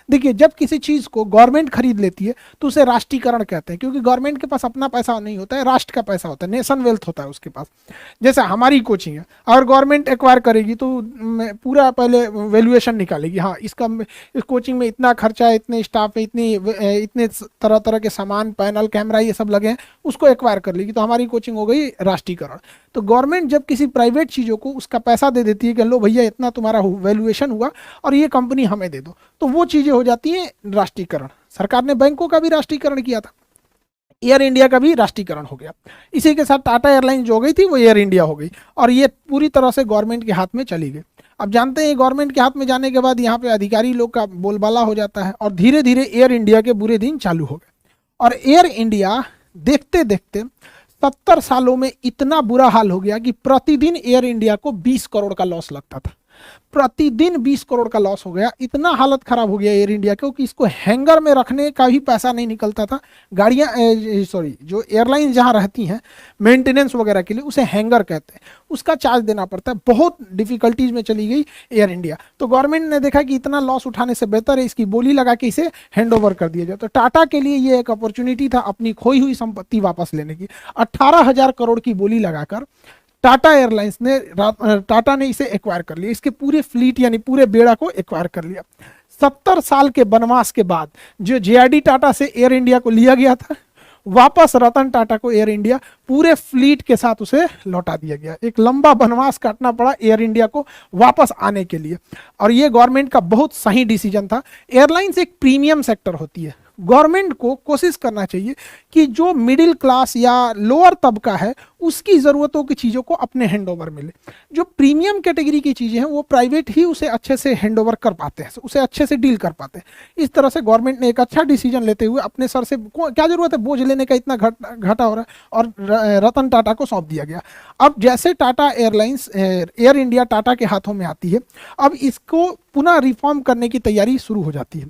देखिए, जब किसी चीज़ को गवर्नमेंट खरीद लेती है तो उसे राष्ट्रीयकरण कहते हैं, क्योंकि गवर्नमेंट के पास अपना पैसा नहीं होता है, राष्ट्र का पैसा होता है, नेशन वेल्थ होता है उसके पास। जैसे हमारी कोचिंग है, अगर गवर्नमेंट एक्वायर करेगी तो पूरा पहले वैल्यूएशन निकालेगी, हाँ इसका इस कोचिंग में इतना खर्चा है, इतने स्टाफ है, इतने तरह तरह के सामान, पैनल, कैमरा, ये सब लगे हैं, उसको एक्वायर कर लेगी, तो हमारी कोचिंग हो गई राष्ट्रीयकरण। तो गवर्नमेंट जब किसी प्राइवेट चीज़ों को उसका पैसा दे देती है कि लो भैया इतना तुम्हारा वैल्यूएशन हुआ और ये कंपनी हमें दे दो, तो वो चीज़ें हो जाती हैं राष्ट्रीयकरण। सरकार ने बैंकों का भी राष्ट्रीयकरण किया था, एयर इंडिया का भी राष्ट्रीयकरण हो गया। इसी के साथ टाटा एयरलाइंस जो हो गई थी वो एयर इंडिया हो गई, और ये पूरी तरह से गवर्नमेंट के हाथ में चली गई। अब जानते हैं गवर्नमेंट के हाथ में जाने के बाद यहाँ पे अधिकारी लोग का बोलबाला हो जाता है, और धीरे धीरे एयर इंडिया के बुरे दिन चालू हो गए। और एयर इंडिया देखते देखते 70 सालों में इतना बुरा हाल हो गया कि प्रतिदिन एयर इंडिया को 20 करोड़ का लॉस लगता था। प्रतिदिन 20 करोड़ का लॉस हो गया। इतना हालत खराब हो गया एयर इंडिया को कि इसको हैंगर में रखने का भी पैसा नहीं निकलता था। गाड़ियाँ जो एयरलाइन जहाँ रहती हैं मेंटेनेंस वगैरह के लिए, उसे हैंगर कहते हैं, उसका चार्ज देना पड़ता है। बहुत डिफिकल्टीज में चली गई एयर इंडिया। तो गवर्नमेंट ने देखा कि इतना लॉस उठाने से बेहतर है इसकी बोली लगा के इसे हैंड ओवर कर दिया जाए। तो टाटा के लिए ये एक अपॉर्चुनिटी था अपनी खोई हुई संपत्ति वापस लेने की। 18,000 करोड़ की बोली लगाकर टाटा एयरलाइंस ने टाटा ने इसे एक्वायर कर लिया, इसके पूरे फ्लीट यानी पूरे बेड़ा को एक्वायर कर लिया। 70 साल के वनवास के बाद जो जेआरडी टाटा से एयर इंडिया को लिया गया था, वापस रतन टाटा को एयर इंडिया पूरे फ्लीट के साथ उसे लौटा दिया गया। एक लंबा वनवास काटना पड़ा एयर इंडिया को वापस आने के लिए, और ये गवर्नमेंट का बहुत सही डिसीजन था। एयरलाइंस एक प्रीमियम सेक्टर होती है, गवर्नमेंट को कोशिश करना चाहिए कि जो मिडिल क्लास या लोअर तबका है उसकी ज़रूरतों की चीज़ों को अपने हैंड ओवर मिले। जो प्रीमियम कैटेगरी की चीज़ें हैं वो प्राइवेट ही उसे अच्छे से हैंड ओवर कर पाते हैं, उसे अच्छे से डील कर पाते हैं। इस तरह से गवर्नमेंट ने एक अच्छा डिसीजन लेते हुए अपने सर से क्या ज़रूरत है बोझ लेने का, इतना घाटा हो रहा है, और रतन टाटा को सौंप दिया गया। अब जैसे Tata airlines air India Tata के हाथों में आती है, अब इसको पुनः रिफॉर्म करने की तैयारी शुरू हो जाती है।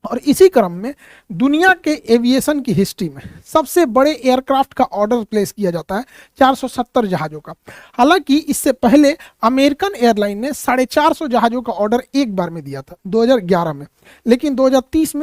और इसी क्रम में दुनिया के एविएशन की हिस्ट्री में सबसे बड़े एयरक्राफ्ट का ऑर्डर प्लेस किया जाता है 470 जहाज़ों का। हालांकि इससे पहले अमेरिकन एयरलाइन ने 450 जहाज़ों का ऑर्डर एक बार में दिया था 2011 में, लेकिन 2023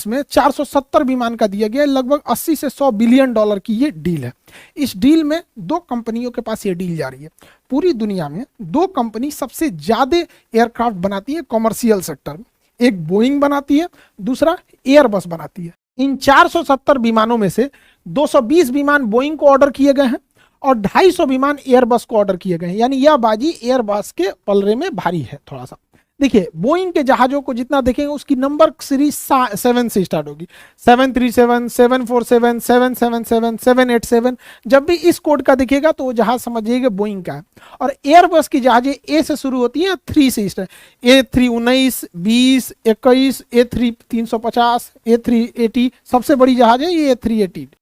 में 470 विमान का दिया गया। लगभग 80 से 100 बिलियन डॉलर की ये डील है। इस डील में दो कंपनियों के पास ये डील जा रही है। पूरी दुनिया में दो कंपनी सबसे ज़्यादा एयरक्राफ्ट बनाती है कॉमर्शियल सेक्टर में, एक बोइंग बनाती है, दूसरा एयरबस बनाती है। इन 470 विमानों में से 220 विमान बोइंग को ऑर्डर किए गए हैं और 250 विमान एयरबस को ऑर्डर किए गए हैं। यानी यह बाजी एयरबस के पलरे में भारी है थोड़ा सा। देखिए, बोइंग के जहाजों को जितना देखेंगे उसकी नंबर सीरीज 7 से स्टार्ट होगी, 737, 747, 777, 787। जब भी इस कोड का दिखेगा तो वो जहाज समझिएगा बोइंग का है। और एयरबस की जहाजें ए से शुरू होती हैं, 3 से स्टार्ट, A3 19, 20, 21, A3 350, A380 सबसे बड़ी जहाज है ये A380।